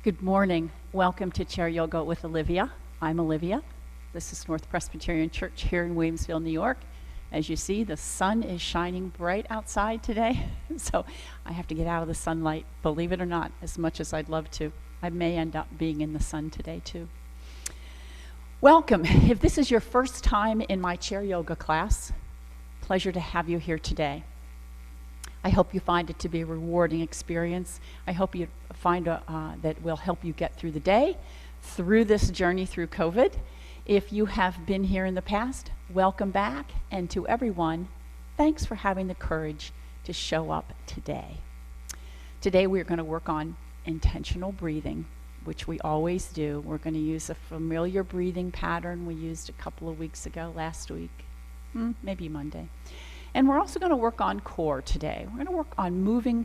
Good morning. Welcome to Chair Yoga with Olivia. I'm Olivia. This is North Presbyterian Church here in Williamsville, New York. As you see, the sun is shining bright outside today, so I have to get out of the sunlight, believe it or not, as much as I'd love to. I may end up being in the sun today, too. Welcome. If this is your first time in my Chair Yoga class, pleasure to have you here today. I hope you find it to be a rewarding experience. I hope you find that will help you get through the day, through this journey through COVID. If you have been here in the past, welcome back. And to everyone, thanks for having the courage to show up today. Today we're going to work on intentional breathing, which we always do. We're going to use a familiar breathing pattern we used a couple of weeks ago, last week, maybe Monday. And we're also going to work on core today. We're going to work on moving,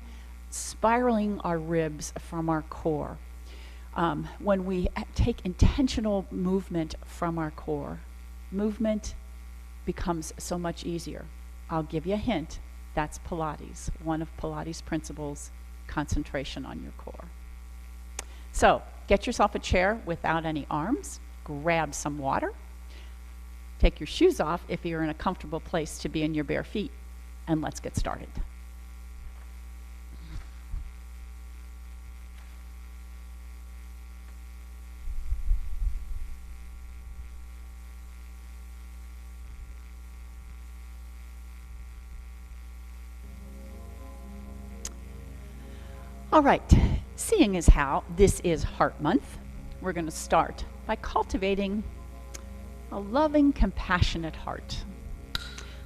spiraling our ribs from our core. When we take intentional movement from our core, movement becomes so much easier. I'll give you a hint. That's Pilates, one of Pilates' principles, concentration on your core. So get yourself a chair without any arms, grab some water. Take your shoes off if you're in a comfortable place to be in your bare feet, and let's get started. All right, seeing as how this is Heart Month, we're going to start by cultivating a loving, compassionate heart.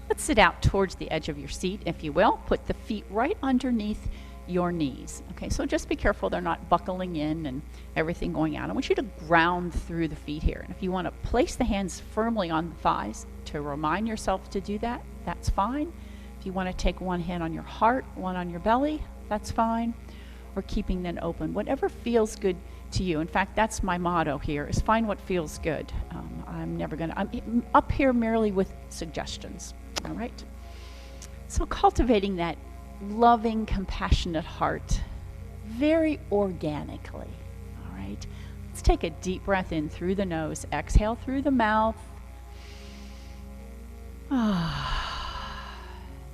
Let's sit out towards the edge of your seat, if you will. Put the feet right underneath your knees. Okay, so just be careful they're not buckling in and everything going out. I want you to ground through the feet here. And if you want to place the hands firmly on the thighs to remind yourself to do that, that's fine. If you want to take one hand on your heart, one on your belly, that's fine. Or keeping them open, whatever feels good to you. In fact, that's my motto here, is find what feels good. I'm up here merely with suggestions, all right? So cultivating that loving, compassionate heart very organically, all right? Let's take a deep breath in through the nose, exhale through the mouth.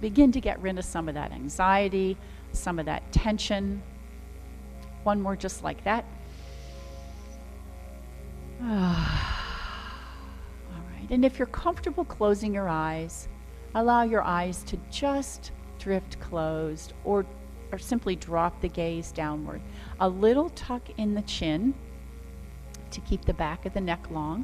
Begin to get rid of some of that anxiety, some of that tension. One more just like that. All right, and if you're comfortable closing your eyes, allow your eyes to just drift closed or simply drop the gaze downward. A little tuck in the chin to keep the back of the neck long.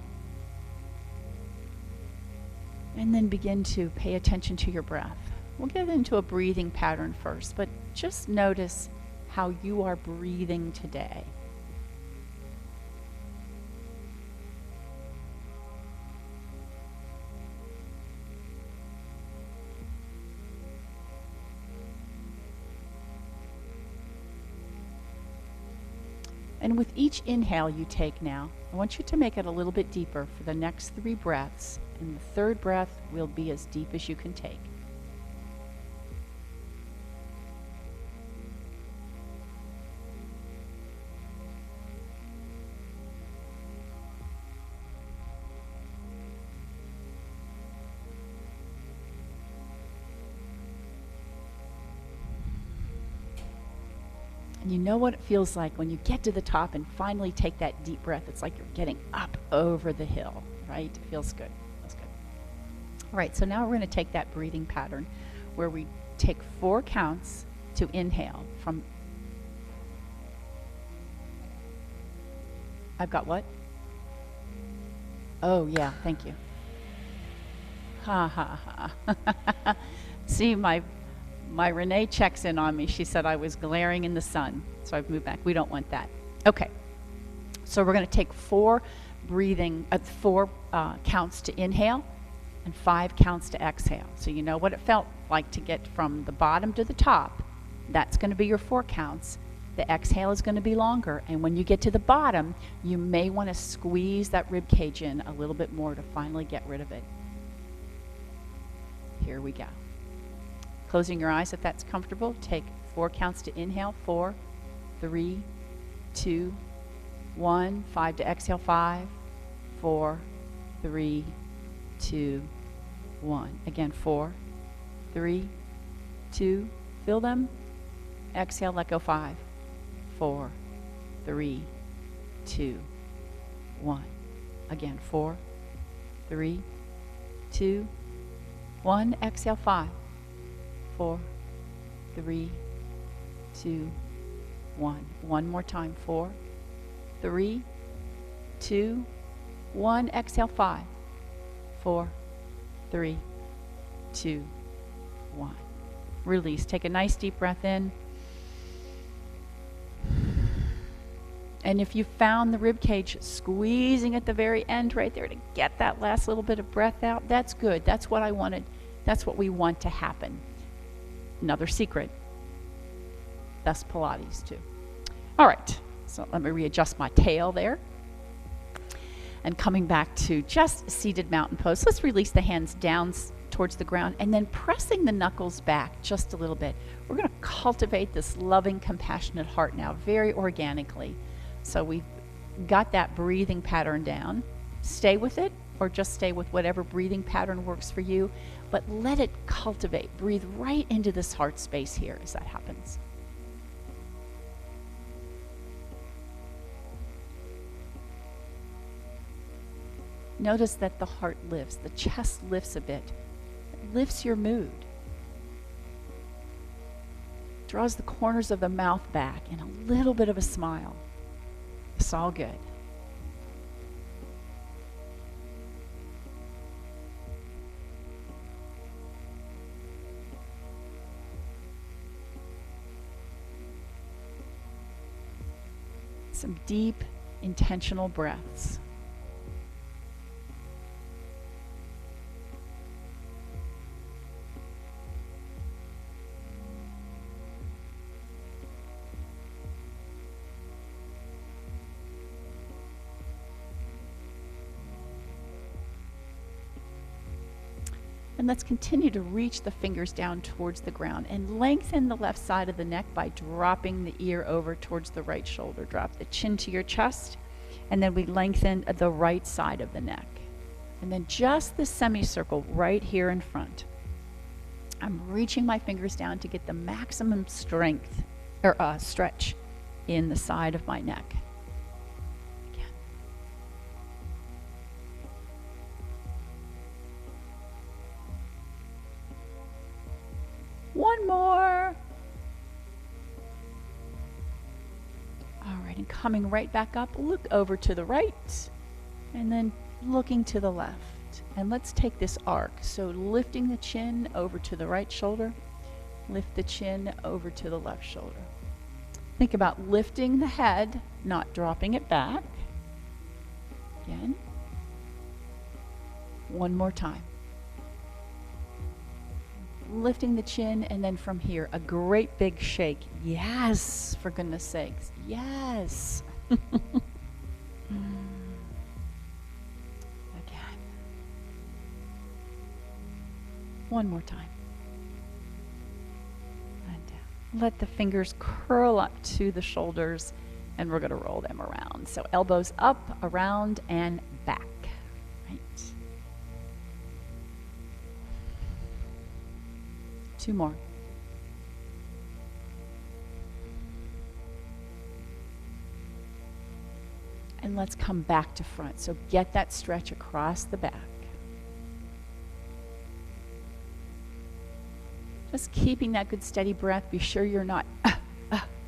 And then begin to pay attention to your breath. We'll get into a breathing pattern first, but just notice how you are breathing today. And with each inhale you take now, I want you to make it a little bit deeper for the next 3 breaths, and the third breath will be as deep as you can take. And you know what it feels like when you get to the top and finally take that deep breath. It's like you're getting up over the hill, right? It feels good. Feels good. All right, so now we're going to take that breathing pattern where we take 4 counts to inhale from... I've got what? Oh, yeah, thank you. Ha, ha, ha. See, my Renee checks in on me. She said I was glaring in the sun, so I've moved back. We don't want that. Okay, so we're going to take 4 counts to inhale and 5 counts to exhale. So you know what it felt like to get from the bottom to the top. That's going to be your 4 counts. The exhale is going to be longer, and when you get to the bottom, you may want to squeeze that rib cage in a little bit more to finally get rid of it. Here we go. Closing your eyes if that's comfortable. Take 4 counts to inhale. 4, 3, 2, 1. 5 to exhale. 5, 4, 3, 2, 1. Again, 4, 3, 2. Feel them. Exhale, let go. 5, 4, 3, 2, 1. Again, 4, 3, 2, 1. Exhale, 5, 4, 3, 2, 1. One more time. 4, 3, 2, 1. Exhale, 5, 4, 3, 2, 1. Release. Take a nice deep breath in. And if you found the rib cage squeezing at the very end right there to get that last little bit of breath out, that's good. That's what I wanted. That's what we want to happen. Another secret. That's Pilates too. All right. So let me readjust my tail there. And coming back to just seated mountain pose, let's release the hands down towards the ground and then pressing the knuckles back just a little bit. We're going to cultivate this loving, compassionate heart now very organically. So we've got that breathing pattern down. Stay with it or just stay with whatever breathing pattern works for you, but let it cultivate. Breathe right into this heart space here as that happens. Notice that the heart lifts, the chest lifts a bit. It lifts your mood. Draws the corners of the mouth back and a little bit of a smile. It's all good. Some deep, intentional breaths. And let's continue to reach the fingers down towards the ground and lengthen the left side of the neck by dropping the ear over towards the right shoulder. Drop the chin to your chest, and then we lengthen the right side of the neck. And then just the semicircle right here in front. I'm reaching my fingers down to get the maximum strength or stretch in the side of my neck. One more. All right, and coming right back up, look over to the right, and then looking to the left. And let's take this arc. So lifting the chin over to the right shoulder, lift the chin over to the left shoulder. Think about lifting the head, not dropping it back. Again. One more time. Lifting the chin, and then from here, a great big shake. Yes, for goodness sakes. Yes. Again. One more time. And down. Let the fingers curl up to the shoulders, and we're going to roll them around. So elbows up, around, and back. Right. 2 more. And let's come back to front. So get that stretch across the back. Just keeping that good steady breath. Be sure you're not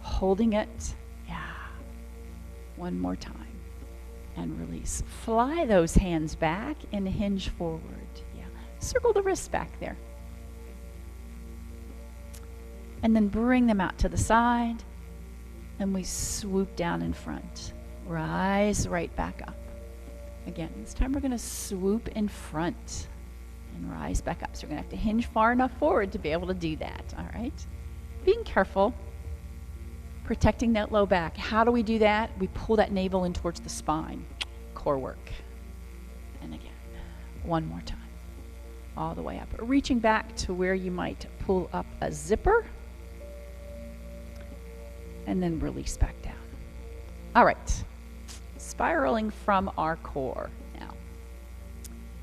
holding it. Yeah. One more time. And release. Fly those hands back and hinge forward. Yeah. Circle the wrists back there. And then bring them out to the side, and we swoop down in front. Rise right back up. Again, this time we're going to swoop in front and rise back up. So we're going to have to hinge far enough forward to be able to do that, all right? Being careful, protecting that low back. How do we do that? We pull that navel in towards the spine. Core work. And again, one more time. All the way up. Reaching back to where you might pull up a zipper. And then release back down. All right. spiraling from our core now.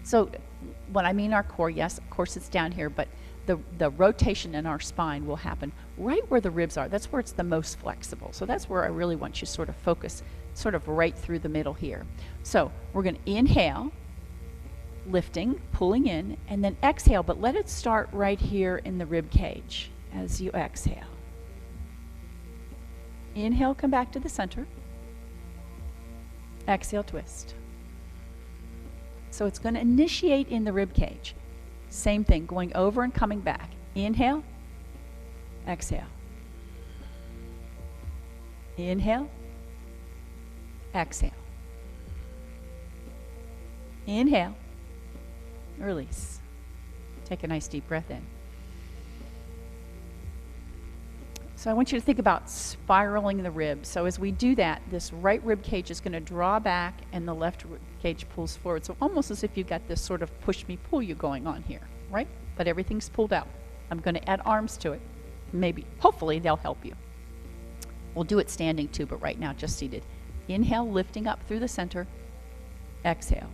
So when I mean our core, yes, of course it's down here, but the rotation in our spine will happen right where the ribs are. That's where it's the most flexible. So that's where I really want you to sort of focus, sort of right through the middle here. So we're going to inhale, lifting, pulling in, and then exhale, but let it start right here in the rib cage as you exhale. Inhale, come back to the center. Exhale, twist. So it's going to initiate in the rib cage. Same thing, going over and coming back. Inhale, exhale. Inhale, exhale. Inhale, release. Take a nice deep breath in. So I want you to think about spiraling the ribs. So as we do that, this right rib cage is going to draw back and the left rib cage pulls forward. So almost as if you've got this sort of push me, pull you going on here, right? But everything's pulled out. I'm going to add arms to it. Maybe, hopefully they'll help you. We'll do it standing too, but right now just seated. Inhale, lifting up through the center. Exhale.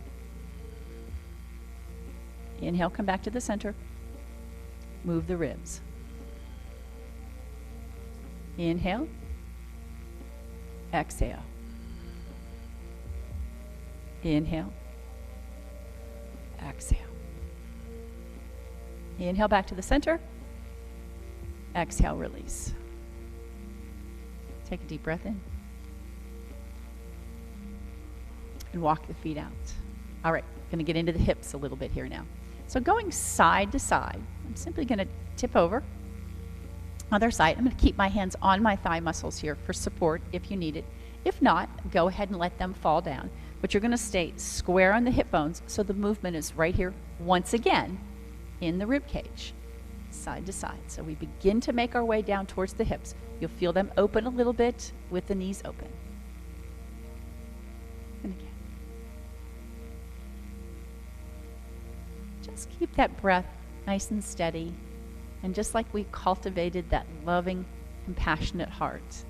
Inhale, come back to the center. Move the ribs. Inhale. Exhale. Inhale. Exhale. Inhale back to the center. Exhale, release. Take a deep breath in. And walk the feet out. All right, going to get into the hips a little bit here now. So going side to side, I'm simply going to tip over. Other side, I'm going to keep my hands on my thigh muscles here for support if you need it. If not, go ahead and let them fall down. But you're going to stay square on the hip bones so the movement is right here once again in the rib cage, side to side. So we begin to make our way down towards the hips. You'll feel them open a little bit with the knees open. And again. Just keep that breath nice and steady. And just like we cultivated that loving, compassionate heart,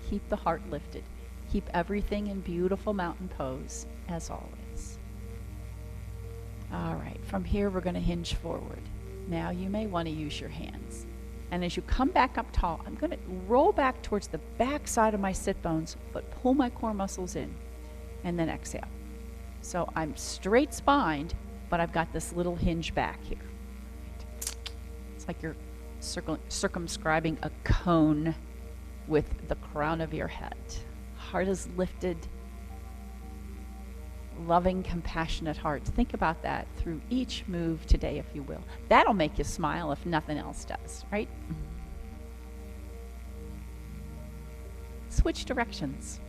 keep the heart lifted. Keep everything in beautiful mountain pose, as always. All right, from here we're going to hinge forward. Now you may want to use your hands. And as you come back up tall, I'm going to roll back towards the back side of my sit bones, but pull my core muscles in, and then exhale. So I'm straight spined, but I've got this little hinge back here. It's like you're circumscribing a cone with the crown of your head. Heart is lifted. Loving, compassionate heart. Think about that through each move today, if you will. That'll make you smile if nothing else does, right? Switch directions.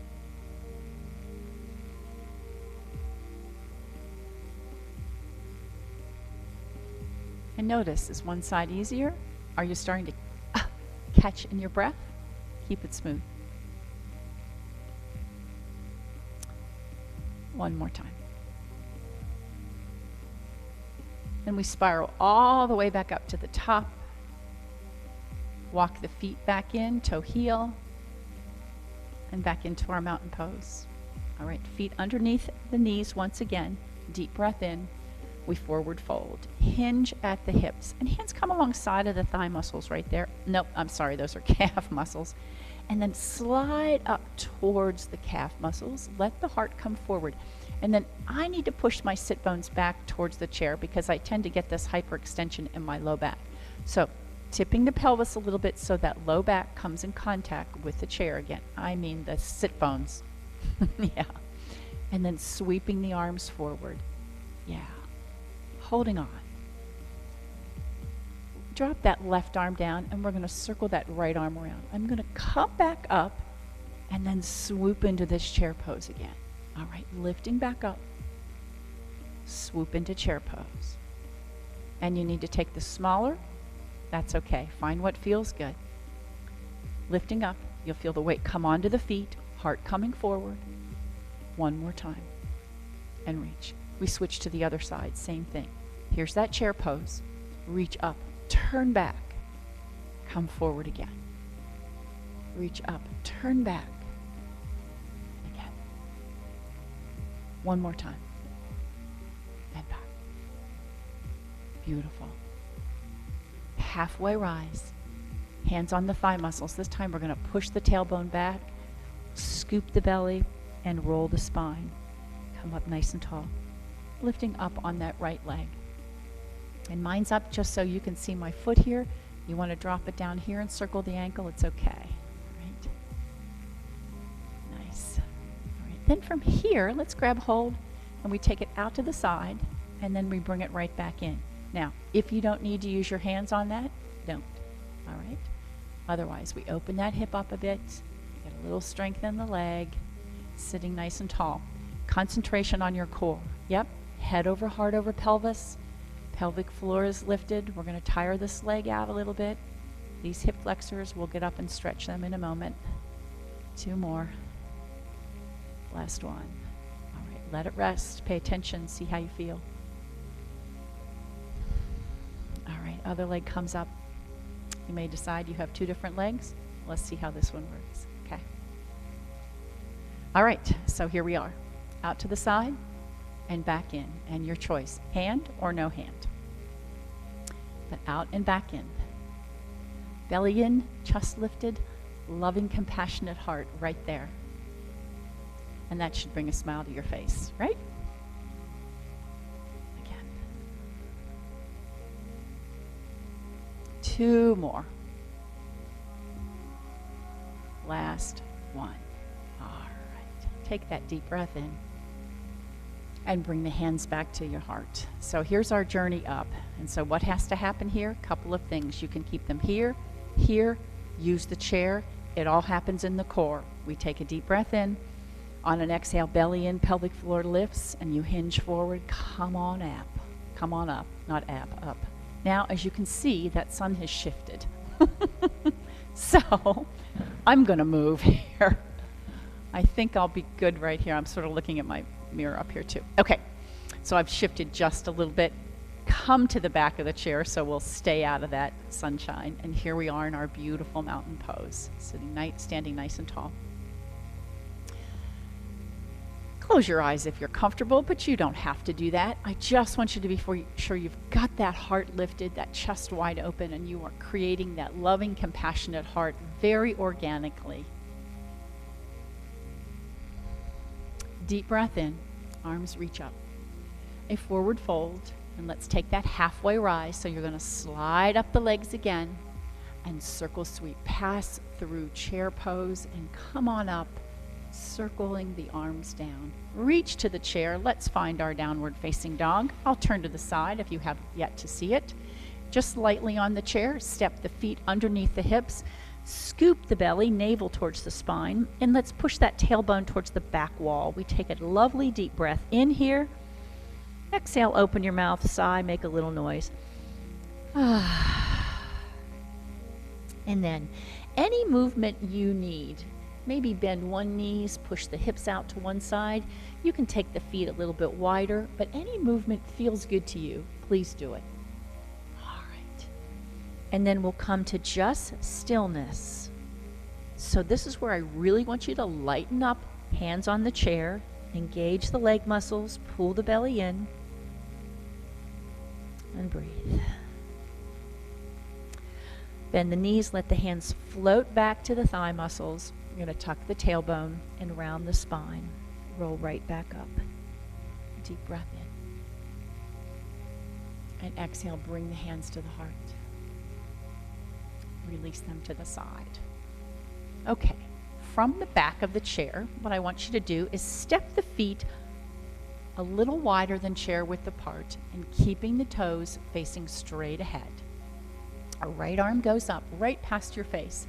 And notice, is one side easier? Are you starting to catch in your breath? Keep it smooth. One more time. And we spiral all the way back up to the top. Walk the feet back in, toe heel, and back into our mountain pose. All right, feet underneath the knees once again. Deep breath in. We forward fold. Hinge at the hips. And hands come alongside of the thigh muscles right there. Nope, I'm sorry, those are calf muscles. And then slide up towards the calf muscles. Let the heart come forward. And then I need to push my sit bones back towards the chair because I tend to get this hyperextension in my low back. So tipping the pelvis a little bit so that low back comes in contact with the chair again. I mean the sit bones. Yeah. And then sweeping the arms forward. Yeah. Holding on. Drop that left arm down and we're going to circle that right arm around. I'm going to come back up and then swoop into this chair pose again. All right, lifting back up. Swoop into chair pose. And you need to take the smaller. That's okay. Find what feels good. Lifting up. You'll feel the weight come onto the feet. Heart coming forward. One more time. And reach. We switch to the other side, same thing. Here's that chair pose. Reach up, turn back, come forward again. Reach up, turn back, again. One more time. And back. Beautiful. Halfway rise. Hands on the thigh muscles. This time we're going to push the tailbone back, scoop the belly, and roll the spine. Come up nice and tall. Lifting up on that right leg. And mine's up just so you can see my foot here. You want to drop it down here and circle the ankle, it's okay. All right. Nice. All right. Then from here, let's grab hold and we take it out to the side and then we bring it right back in. Now, if you don't need to use your hands on that, don't. All right. Otherwise, we open that hip up a bit, get a little strength in the leg, sitting nice and tall. Concentration on your core. Yep. Head over heart over pelvis. Pelvic floor is lifted. We're going to tire this leg out a little bit. These hip flexors, we'll get up and stretch them in a moment. 2 more. Last one. All right, let it rest. Pay attention. See how you feel. All right, other leg comes up. You may decide you have 2 different legs. Let's see how this one works. Okay. All right, so here we are. Out to the side and back in, and your choice, hand or no hand. But out and back in. Belly in, chest lifted, loving, compassionate heart right there. And that should bring a smile to your face, right? Again. 2 more. Last one. All right. Take that deep breath in. And bring the hands back to your heart. So here's our journey up. And so what has to happen here? A couple of things. You can keep them here, here, use the chair. It all happens in the core. We take a deep breath in. On an exhale, belly in, pelvic floor lifts, and you hinge forward. Come on up. Come on up. Not up. Now, as you can see, that sun has shifted. So I'm going to move here. I think I'll be good right here. I'm sort of looking at my mirror up here too. Okay, so I've shifted just a little bit. Come to the back of the chair so we'll stay out of that sunshine. And here we are in our beautiful mountain pose, standing nice and tall. Close your eyes if you're comfortable, but you don't have to do that. I just want you to be sure you've got that heart lifted, that chest wide open, and you are creating that loving, compassionate heart very organically. Deep breath in, arms reach up. A forward fold, and let's take that halfway rise. So you're going to slide up the legs again and circle sweep. Pass through chair pose and come on up, circling the arms down. Reach to the chair. Let's find our downward facing dog. I'll turn to the side if you have yet to see it. Just lightly on the chair, step the feet underneath the hips. Scoop the belly, navel towards the spine, and let's push that tailbone towards the back wall. We take a lovely deep breath in here. Exhale, open your mouth, sigh, make a little noise. And then any movement you need, maybe bend one knee, push the hips out to one side. You can take the feet a little bit wider, but any movement feels good to you, please do it. And then we'll come to just stillness. So this is where I really want you to lighten up, hands on the chair, engage the leg muscles, pull the belly in, and breathe. Bend the knees, let the hands float back to the thigh muscles. You're going to tuck the tailbone and round the spine. Roll right back up. Deep breath in. And exhale, bring the hands to the heart. Release them to the side. Okay, from the back of the chair, what I want you to do is step the feet a little wider than chair width apart and keeping the toes facing straight ahead. Our right arm goes up right past your face.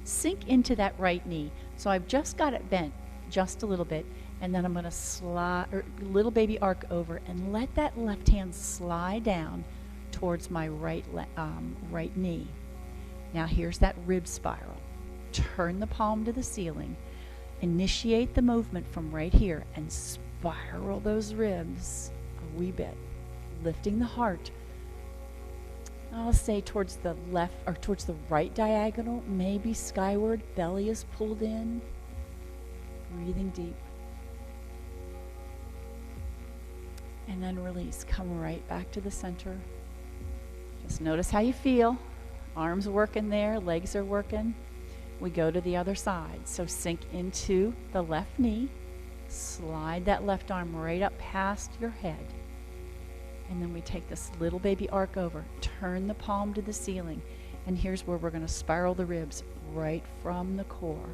Sink into that right knee. So I've just got it bent just a little bit, and then I'm going to slide, little baby arc over, and let that left hand slide down towards my right knee. Now here's that rib spiral. Turn the palm to the ceiling. Initiate the movement from right here and spiral those ribs a wee bit. Lifting the heart. I'll say towards the left or towards the right diagonal, maybe skyward. Belly is pulled in. Breathing deep. And then release. Come right back to the center. Just notice how you feel. Arms working there, legs are working. We go to the other side. So sink into the left knee. Slide that left arm right up past your head. And then we take this little baby arc over. Turn the palm to the ceiling. And here's where we're going to spiral the ribs right from the core.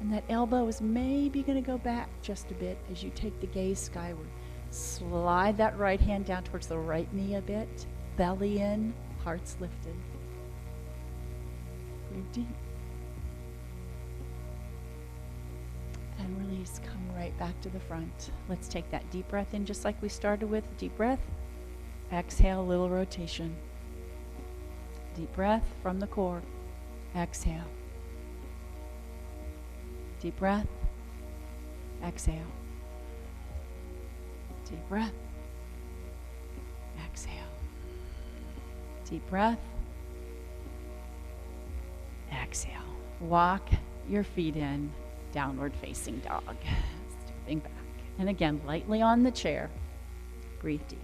And that elbow is maybe going to go back just a bit as you take the gaze skyward. Slide that right hand down towards the right knee a bit. Belly in, heart's lifted. Breathe deep. And release. Come right back to the front. Let's take that deep breath in just like we started with. Deep breath. Exhale, little rotation. Deep breath from the core. Exhale. Deep breath. Exhale. Deep breath. Exhale. Deep breath. Exhale. Walk your feet in, downward facing dog. Stepping back. And again, lightly on the chair. Breathe deep.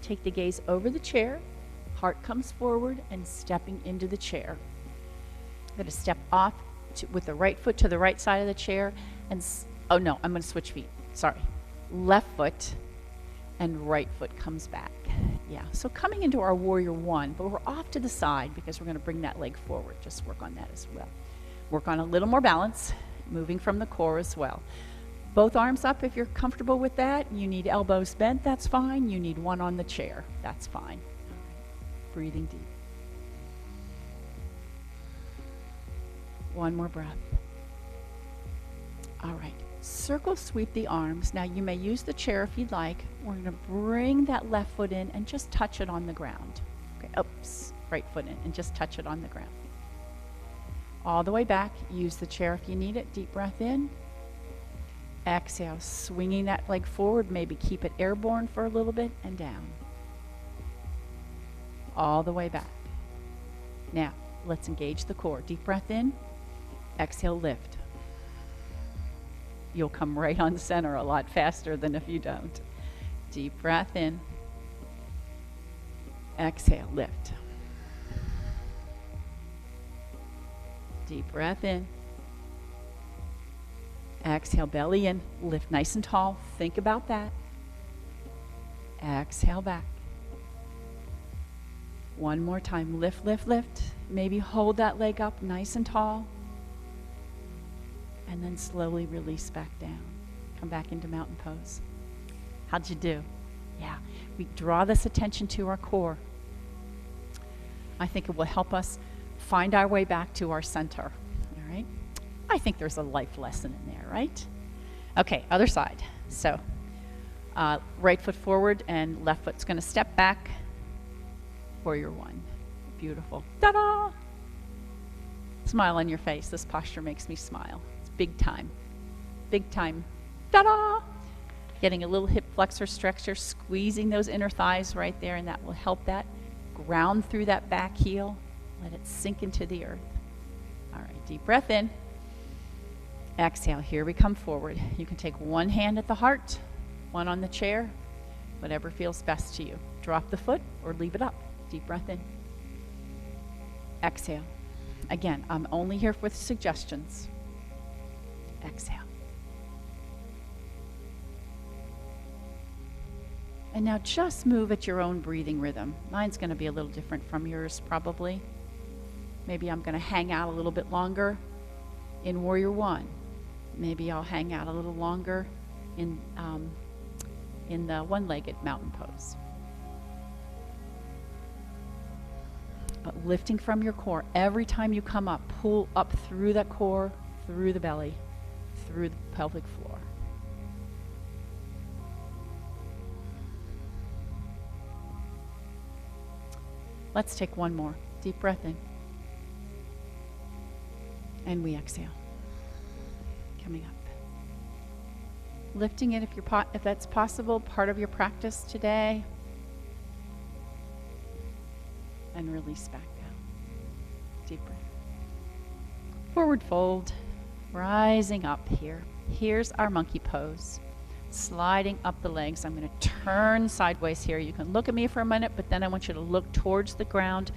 Take the gaze over the chair. Heart comes forward and stepping into the chair. I'm going to step off with the right foot to the right side of the chair. And oh no, I'm going to switch feet. Sorry. Left foot and right foot comes back. Yeah, so coming into our warrior one, but we're off to the side because we're going to bring that leg forward. Just work on that as well. Work on a little more balance, moving from the core as well. Both arms up if you're comfortable with that. You need elbows bent, that's fine. You need one on the chair, that's fine. Breathing deep. One more breath. All right, circle sweep the arms. Now you may use the chair if you'd like. We're gonna bring that left foot in and just touch it on the ground. Okay, oops, right foot in and just touch it on the ground. All the way back, use the chair if you need it. Deep breath in. Exhale, swinging that leg forward, maybe keep it airborne for a little bit and down. All the way back. Now, let's engage the core. Deep breath in, exhale, lift. You'll come right on center a lot faster than if you don't. Deep breath in, exhale, lift. Deep breath in. Exhale, belly in, lift nice and tall. Think about that. Exhale back. One more time, lift, lift, lift. Maybe hold that leg up nice and tall. And then slowly release back down. Come back into mountain pose. How'd you do? Yeah, we draw this attention to our core. I think it will help us find our way back to our center, all right? I think there's a life lesson in there, right? Okay, other side. So, right foot forward and left foot's gonna step back. Warrior one. Beautiful. Ta-da! Smile on your face. This posture makes me smile. It's big time. Big time. Ta-da! Getting a little hip flexor stretcher, squeezing those inner thighs right there, and that will help that. Ground through that back heel. Let it sink into the earth. All right, deep breath in. Exhale, here we come forward. You can take one hand at the heart, one on the chair, whatever feels best to you. Drop the foot or leave it up. Deep breath in. Exhale. Again, I'm only here with suggestions. Exhale. And now just move at your own breathing rhythm. Mine's going to be a little different from yours probably. Maybe I'm going to hang out a little bit longer in Warrior One. Maybe I'll hang out a little longer in the one-legged mountain pose. But lifting from your core, every time you come up, pull up through that core, through the belly, through the pelvic floor. Let's take one more. Deep breath in. And we exhale. Coming up. Lifting it if that's possible, part of your practice today. And release back down. Deep breath. Forward fold. Rising up here. Here's our monkey pose. Sliding up the legs. I'm going to turn sideways here. You can look at me for a minute, but then I want you to look towards the ground,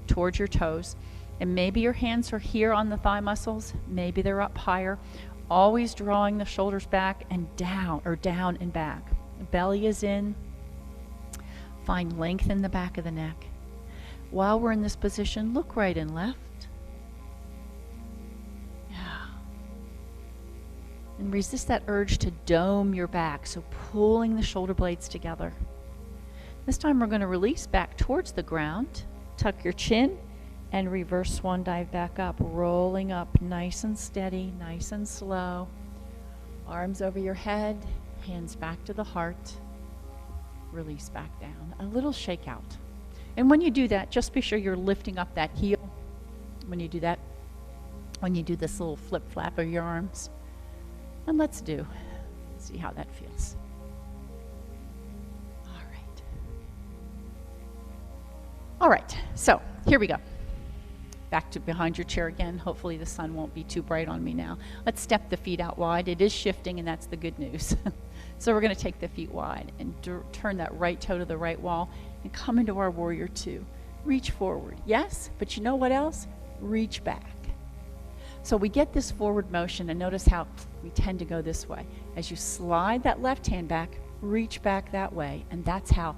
towards your toes. And maybe your hands are here on the thigh muscles. Maybe they're up higher. Always drawing the shoulders back and down, or down and back. The belly is in. Find length in the back of the neck. While we're in this position, look right and left. And resist that urge to dome your back, so pulling the shoulder blades together. This time we're going to release back towards the ground, tuck your chin, and reverse swan dive back up, rolling up nice and steady, nice and slow. Arms over your head, hands back to the heart, release back down. A little shake out. And when you do that, just be sure you're lifting up that heel. When you do that, when you do this little flip flap of your arms. And let's see how that feels. All right, so here we go. Back to behind your chair again. Hopefully the sun won't be too bright on me now. Let's step the feet out wide. It is shifting, and that's the good news. So we're going to take the feet wide and turn that right toe to the right wall and come into our warrior two. Reach forward, yes, but you know what else? Reach back. So we get this forward motion, and notice how we tend to go this way. As you slide that left hand back, reach back that way, and that's how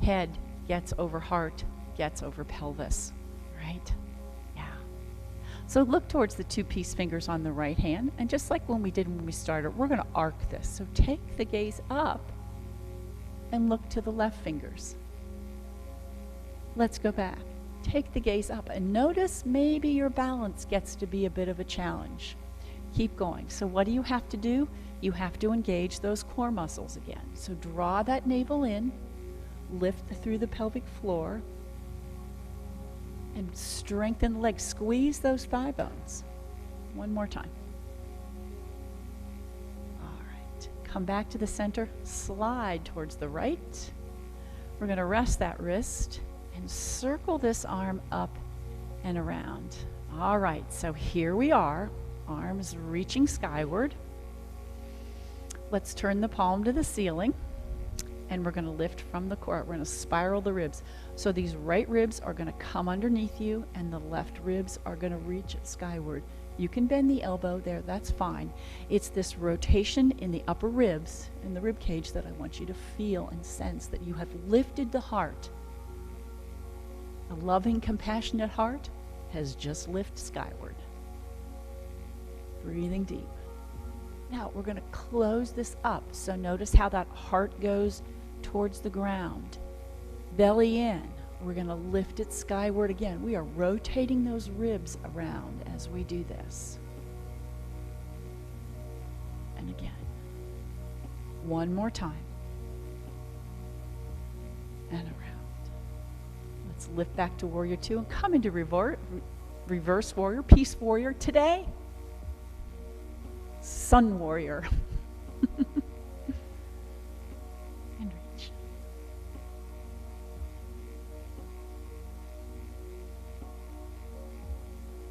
head gets over heart, gets over pelvis, right? Yeah. So look towards the two peace fingers on the right hand, and just like when we did when we started, we're going to arc this. So take the gaze up and look to the left fingers. Let's go back. Take the gaze up and notice maybe your balance gets to be a bit of a challenge. Keep going. So what do you have to do? You have to engage those core muscles again. So draw that navel in, lift through the pelvic floor, and strengthen the legs. Squeeze those thigh bones. One more time. All right. Come back to the center. Slide towards the right. We're going to rest that wrist and circle this arm up and around. All right, so here we are, arms reaching skyward. Let's turn the palm to the ceiling, and we're going to lift from the core. We're going to spiral the ribs. So these right ribs are going to come underneath you, and the left ribs are going to reach skyward. You can bend the elbow there, that's fine. It's this rotation in the upper ribs, in the rib cage, that I want you to feel and sense that you have lifted the heart. A loving, compassionate heart has just lifted skyward. Breathing deep. Now we're going to close this up. So notice how that heart goes towards the ground. Belly in. We're going to lift it skyward again. We are rotating those ribs around as we do this. And again. One more time. And around. Let's lift back to warrior two and come into reverse warrior, peace warrior. Today, sun warrior. And reach.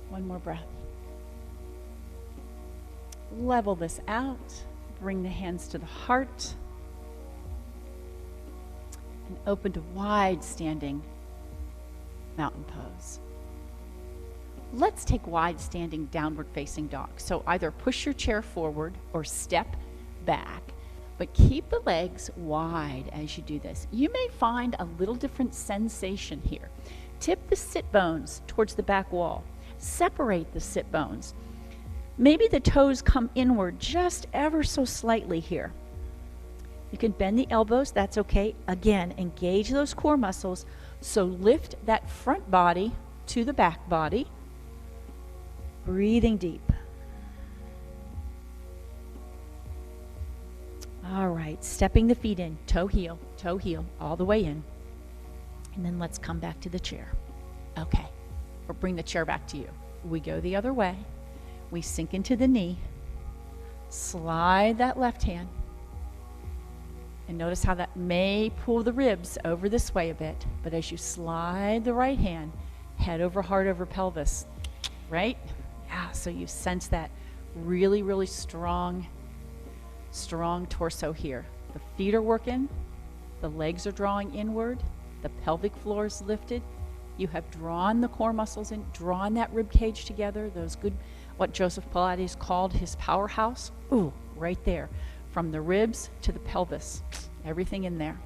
One more breath. Level this out. Bring the hands to the heart. And open to wide standing mountain pose. Let's take wide standing downward facing dog. So either push your chair forward or step back, but keep the legs wide as you do this. You may find a little different sensation here. Tip the sit bones towards the back wall. Separate the sit bones. Maybe the toes come inward just ever so slightly here. You can bend the elbows, that's okay. Again, engage those core muscles. So lift that front body to the back body. Breathing deep. All right, stepping the feet in, toe heel, all the way in. And then let's come back to the chair. Okay, or bring the chair back to you. We go the other way. We sink into the knee. Slide that left hand. And notice how that may pull the ribs over this way a bit, but as you slide the right hand, head over heart over pelvis, right? Yeah, so you sense that really, really strong Strong torso here. The feet are working, the legs are drawing inward, the pelvic floor is lifted. You have drawn the core muscles in, drawn that rib cage together, those good, what Joseph Pilates called his powerhouse. Ooh, right there. From the ribs to the pelvis, everything in there.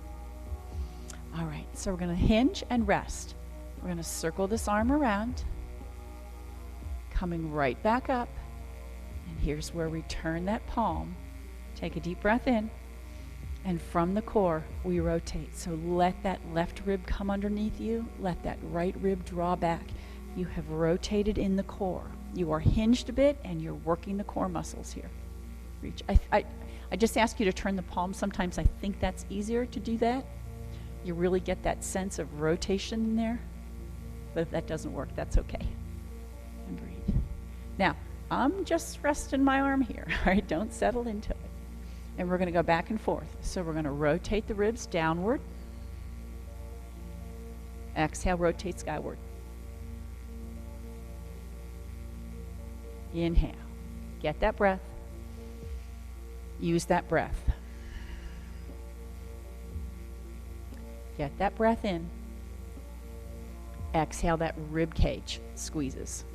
All right, so we're going to hinge and rest. We're going to circle this arm around, coming right back up. And here's where we turn that palm. Take a deep breath in. And from the core, we rotate. So let that left rib come underneath you. Let that right rib draw back. You have rotated in the core. You are hinged a bit, and you're working the core muscles here. Reach. I just ask you to turn the palm. Sometimes I think that's easier to do that. You really get that sense of rotation in there. But if that doesn't work, that's okay. And breathe. Now, I'm just resting my arm here. All right, don't settle into it. And we're going to go back and forth. So we're going to rotate the ribs downward. Exhale, rotate skyward. Inhale. Get that breath. Use that breath. Get that breath in. Exhale, that rib cage squeezes.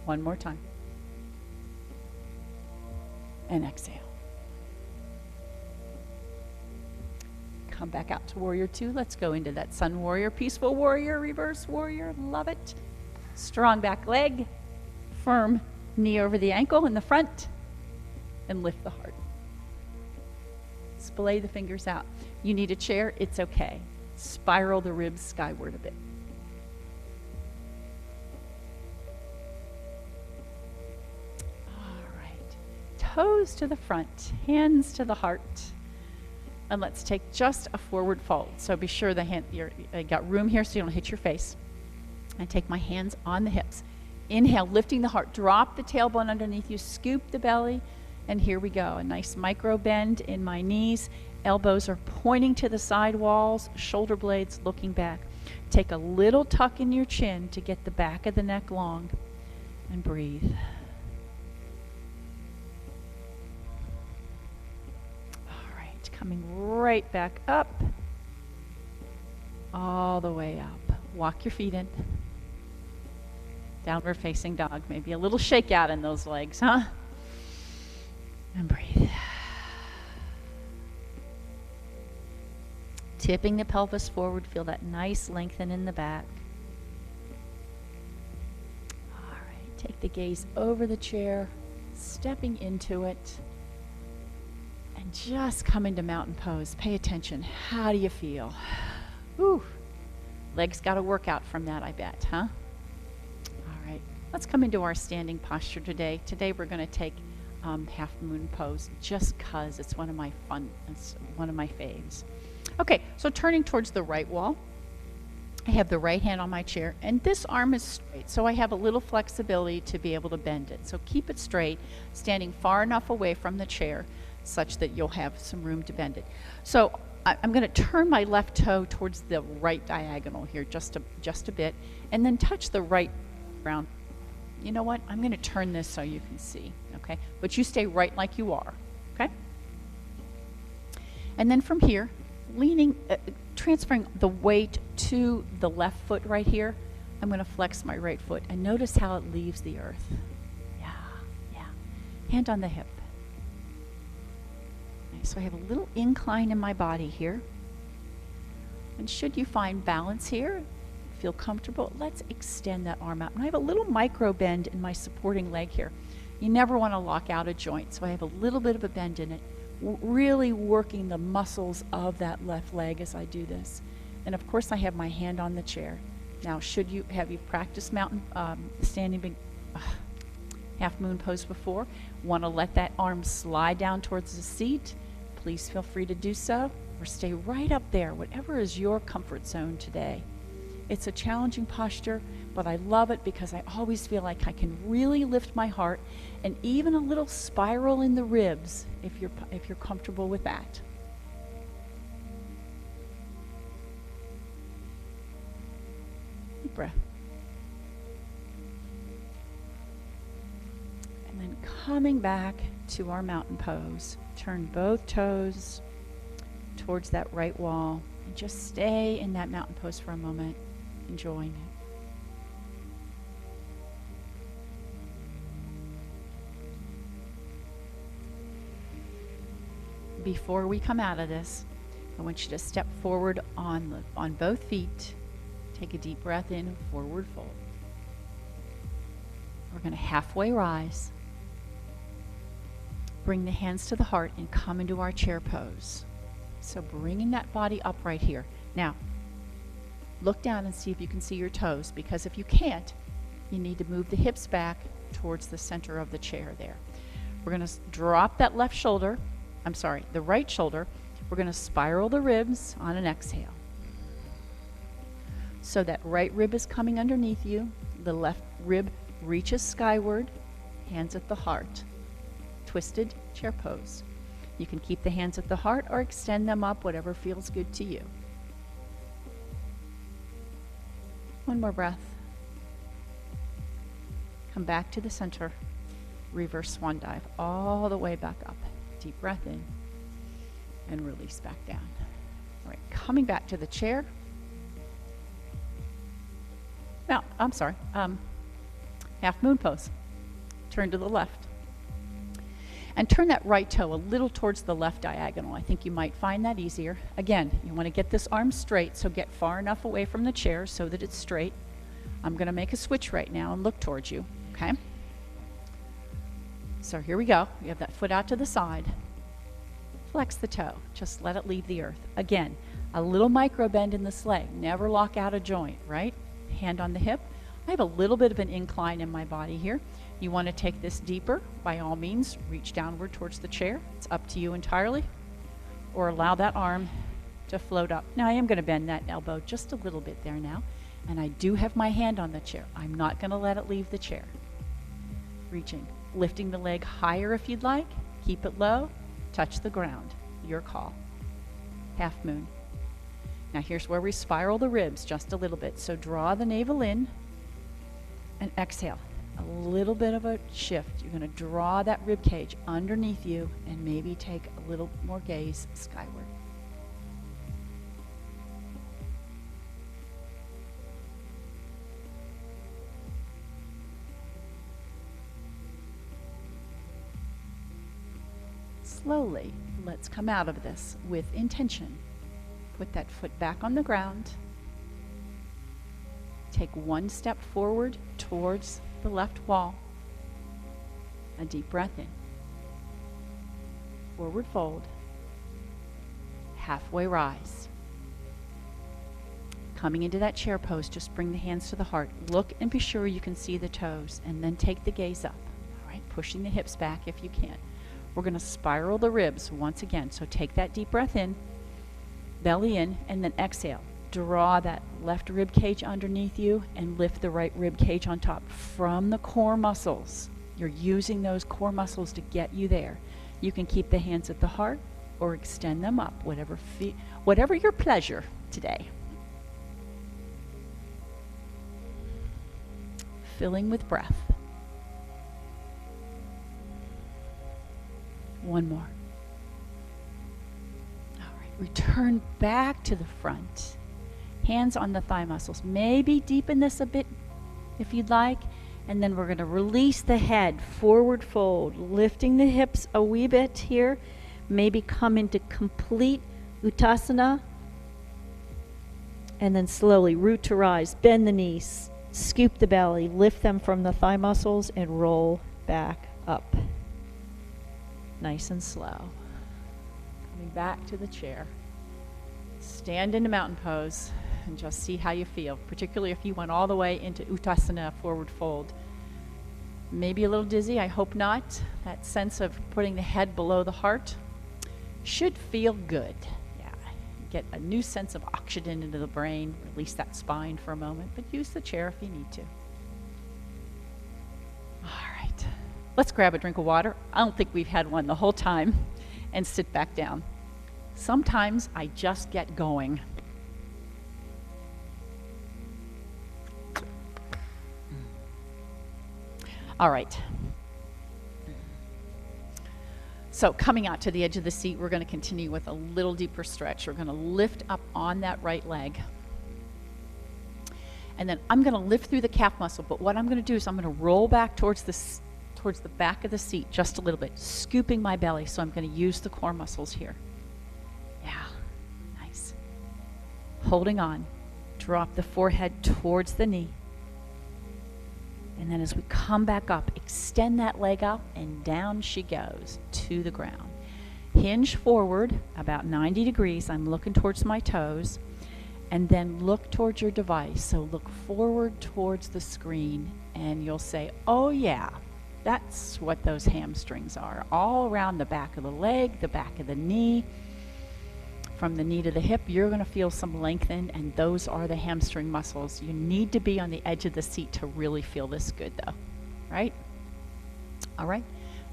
One more time. And exhale. Come back out to warrior two. Let's go into that sun warrior, peaceful warrior, reverse warrior. Love it. Strong back leg. Firm knee over the ankle in the front. And lift the heart. Splay the fingers out. You need a chair? It's okay. Spiral the ribs skyward a bit. All right. Toes to the front, hands to the heart. And let's take just a forward fold. So be sure the hand, you got room here so you don't hit your face. I take my hands on the hips. Inhale, lifting the heart. Drop the tailbone underneath you. Scoop the belly. And here we go. A nice micro bend in my knees. Elbows are pointing to the side walls. Shoulder blades looking back. Take a little tuck in your chin to get the back of the neck long. And breathe. All right. Coming right back up. All the way up. Walk your feet in. Downward facing dog. Maybe a little shake out in those legs, huh? And breathe. Tipping the pelvis forward. Feel that nice lengthen in the back. All right. Take the gaze over the chair, stepping into it. And just come into mountain pose. Pay attention. How do you feel? Whew. Legs got to work out from that, I bet, huh? All right. Let's come into our standing posture today. Today we're going to take half moon pose just because it's one of my faves. Okay, so turning towards the right wall, I have the right hand on my chair, and this arm is straight, so I have a little flexibility to be able to bend it. So keep it straight, standing far enough away from the chair such that you'll have some room to bend it. So I'm going to turn my left toe towards the right diagonal here just a bit, and then touch the right ground. You know what? I'm going to turn this so you can see, okay? But you stay right like you are, okay? And then from here, transferring the weight to the left foot right here, I'm going to flex my right foot. And notice how it leaves the earth. Yeah. Hand on the hip. Nice. So I have a little incline in my body here. And should you find balance here, feel comfortable, let's extend that arm out. And I have a little micro bend in my supporting leg here. You never want to lock out a joint, so I have a little bit of a bend in it, really working the muscles of that left leg as I do this. And of course I have my hand on the chair. Now have you practiced mountain standing half moon pose before? Want to let that arm slide down towards the seat? Please feel free to do so, or stay right up there, whatever is your comfort zone today. It's a challenging posture, but I love it because I always feel like I can really lift my heart, and even a little spiral in the ribs if you're comfortable with that. Deep breath. And then coming back to our mountain pose. Turn both toes towards that right wall and just stay in that mountain pose for a moment, enjoying it. Before we come out of this, I want you to step forward on both feet. Take a deep breath in, forward fold. We're going to halfway rise. Bring the hands to the heart and come into our chair pose. So bringing that body up right here. Now, look down and see if you can see your toes, because if you can't, you need to move the hips back towards the center of the chair there. We're going to drop that the right shoulder. We're going to spiral the ribs on an exhale. So that right rib is coming underneath you. The left rib reaches skyward, hands at the heart. Twisted chair pose. You can keep the hands at the heart or extend them up, whatever feels good to you. One more breath. Come back to the center. Reverse swan dive all the way back up. Deep breath in and release back down. All right, coming back to the chair. Now, half moon pose. Turn to the left. And turn that right toe a little towards the left diagonal. I think you might find that easier. Again, you want to get this arm straight, so get far enough away from the chair so that it's straight. I'm going to make a switch right now and look towards you, okay? So here we go. We have that foot out to the side. Flex the toe. Just let it leave the earth. Again, a little micro bend in this leg. Never lock out a joint, right? Hand on the hip. I have a little bit of an incline in my body here. You want to take this deeper, by all means, reach downward towards the chair. It's up to you entirely. Or allow that arm to float up. Now I am going to bend that elbow just a little bit there now. And I do have my hand on the chair. I'm not going to let it leave the chair. Reaching. Lifting the leg higher if you'd like. Keep it low. Touch the ground. Your call. Half moon. Now here's where we spiral the ribs just a little bit. So draw the navel in and exhale. A little bit of a shift. You're going to draw that rib cage underneath you and maybe take a little more gaze skyward. Slowly, let's come out of this with intention. Put that foot back on the ground. Take one step forward towards the left wall. A deep breath in. Forward fold. Halfway rise. Coming into that chair pose, just bring the hands to the heart. Look and be sure you can see the toes, and then take the gaze up. All right, pushing the hips back if you can. We're going to spiral the ribs once again. So take that deep breath in, belly in, and then exhale. Draw that left rib cage underneath you and lift the right rib cage on top from the core muscles. You're using those core muscles to get you there. You can keep the hands at the heart or extend them up, whatever your pleasure today. Filling with breath. One more. All right, return back to the front. Hands on the thigh muscles. Maybe deepen this a bit if you'd like. And then we're going to release the head, forward fold, lifting the hips a wee bit here. Maybe come into complete Uttasana. And then slowly root to rise, bend the knees, scoop the belly, lift them from the thigh muscles and roll back up. Nice and slow. Coming back to the chair. Stand into mountain pose and just see how you feel, particularly if you went all the way into Uttasana, forward fold. Maybe a little dizzy, I hope not. That sense of putting the head below the heart should feel good. Yeah, get a new sense of oxygen into the brain, release that spine for a moment, but use the chair if you need to. All right, let's grab a drink of water. I don't think we've had one the whole time, and sit back down. Sometimes I just get going. All right. So coming out to the edge of the seat, we're going to continue with a little deeper stretch. We're going to lift up on that right leg. And then I'm going to lift through the calf muscle, but what I'm going to do is I'm going to roll back towards the back of the seat just a little bit, scooping my belly. So I'm going to use the core muscles here. Yeah, nice. Holding on. Drop the forehead towards the knee. And then as we come back up, extend that leg up, and down she goes to the ground. Hinge forward about 90 degrees. I'm looking towards my toes. And then look towards your device. So look forward towards the screen, and you'll say, oh yeah, that's what those hamstrings are. All around the back of the leg, the back of the knee. From the knee to the hip, you're going to feel some lengthen, and those are the hamstring muscles. You need to be on the edge of the seat to really feel this good, though. Right? All right.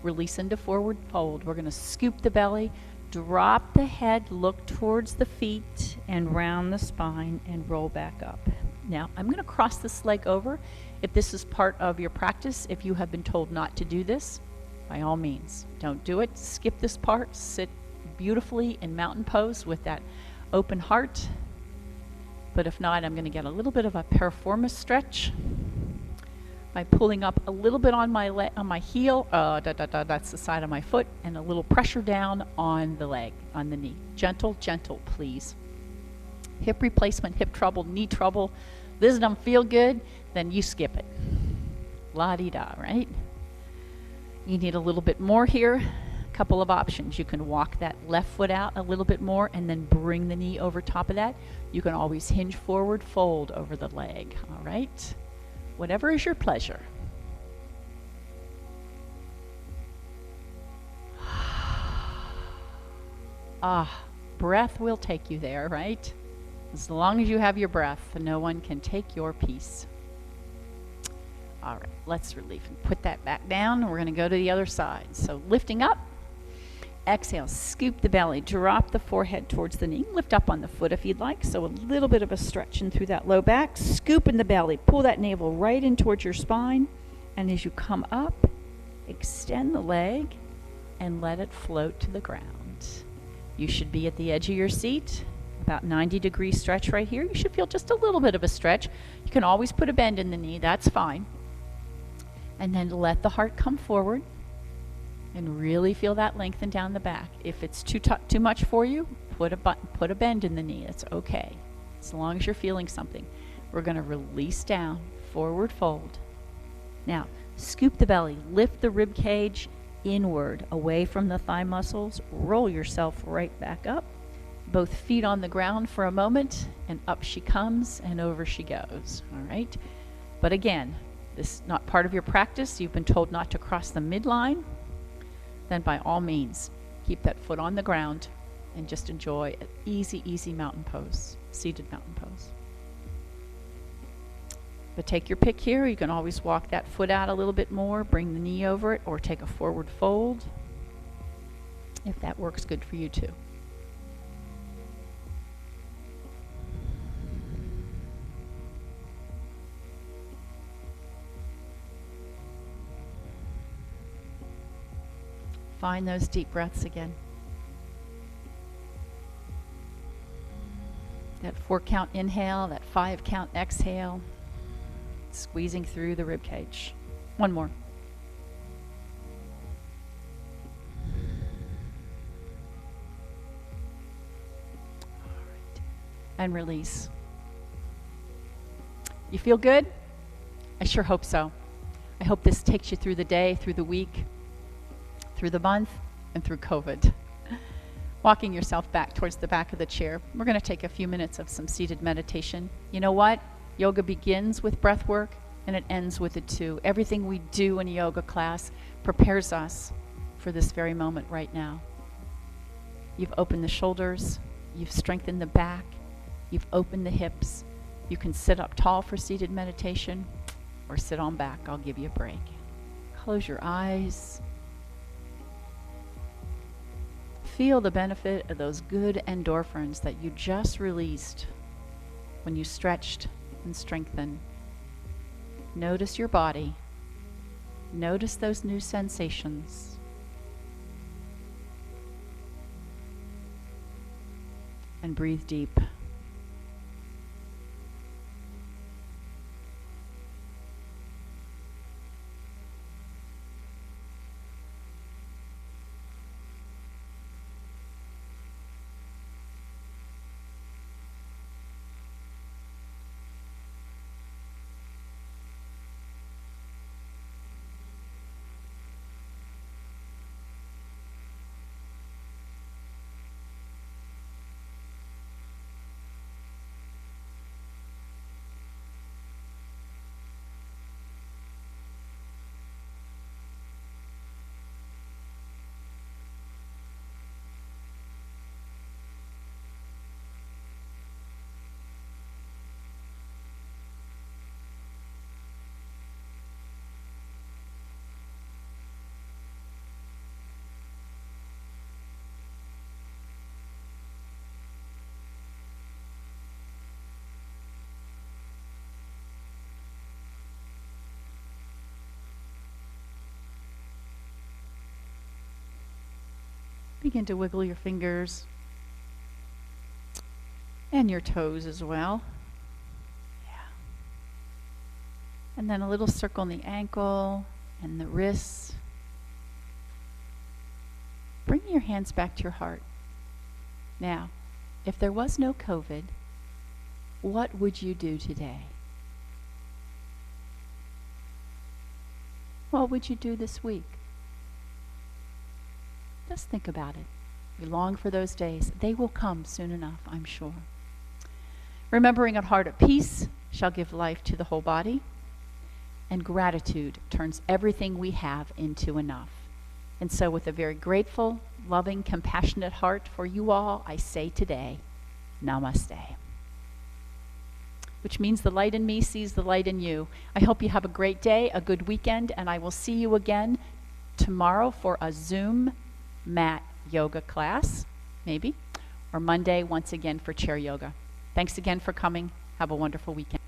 Release into forward fold. We're going to scoop the belly, drop the head, look towards the feet, and round the spine, and roll back up. Now, I'm going to cross this leg over. If this is part of your practice, if you have been told not to do this, by all means, don't do it. Skip this part. Sit beautifully in mountain pose with that open heart. But if not, I'm going to get a little bit of a piriformis stretch by pulling up a little bit on my heel, that's the side of my foot, and a little pressure down on the leg, on the knee. Gentle, gentle, please. Hip replacement, hip trouble, knee trouble. This doesn't feel good, then you skip it. La-di-da, right? You need a little bit more here. Couple of options. You can walk that left foot out a little bit more and then bring the knee over top of that. You can always hinge forward, fold over the leg. All right? Whatever is your pleasure. Breath will take you there, right? As long as you have your breath, no one can take your peace. All right, let's relieve and put that back down. We're going to go to the other side. So lifting up. Exhale, scoop the belly, drop the forehead towards the knee. Lift up on the foot if you'd like. So a little bit of a stretch in through that low back. Scoop in the belly. Pull that navel right in towards your spine. And as you come up, extend the leg and let it float to the ground. You should be at the edge of your seat. About 90-degree stretch right here. You should feel just a little bit of a stretch. You can always put a bend in the knee. That's fine. And then let the heart come forward. And really feel that lengthen down the back. If it's too much for you, put a bend in the knee. It's okay, as long as you're feeling something. We're going to release down, forward fold. Now, scoop the belly, lift the rib cage inward, away from the thigh muscles. Roll yourself right back up. Both feet on the ground for a moment, and up she comes, and over she goes. All right. But again, this is not part of your practice. You've been told not to cross the midline. Then by all means, keep that foot on the ground and just enjoy an easy, easy mountain pose, seated mountain pose. But take your pick here. You can always walk that foot out a little bit more, bring the knee over it, or take a forward fold if that works good for you too. Find those deep breaths again. That 4-count inhale, that 5-count exhale, squeezing through the rib cage. One more. All right. And release. You feel good? I sure hope so. I hope this takes you through the day, through the week, through the month, and through COVID. Walking yourself back towards the back of the chair. We're going to take a few minutes of some seated meditation. You know what? Yoga begins with breath work and it ends with it too. Everything we do in a yoga class prepares us for this very moment right now. You've opened the shoulders, you've strengthened the back, you've opened the hips. You can sit up tall for seated meditation or sit on back. I'll give you a break. Close your eyes. Feel the benefit of those good endorphins that you just released when you stretched and strengthened. Notice your body. Notice those new sensations. And breathe deep. Begin to wiggle your fingers and your toes as well. Yeah. And then a little circle in the ankle and the wrists. Bring your hands back to your heart. Now, if there was no COVID, what would you do today? What would you do this week? Just think about it. We long for those days. They will come soon enough, I'm sure. Remembering a heart at peace shall give life to the whole body, and gratitude turns everything we have into enough. And so with a very grateful, loving, compassionate heart for you all, I say today, Namaste. Which means the light in me sees the light in you. I hope you have a great day, a good weekend, and I will see you again tomorrow for a Zoom mat yoga class, maybe, or Monday once again for chair yoga. Thanks again for coming. Have a wonderful weekend.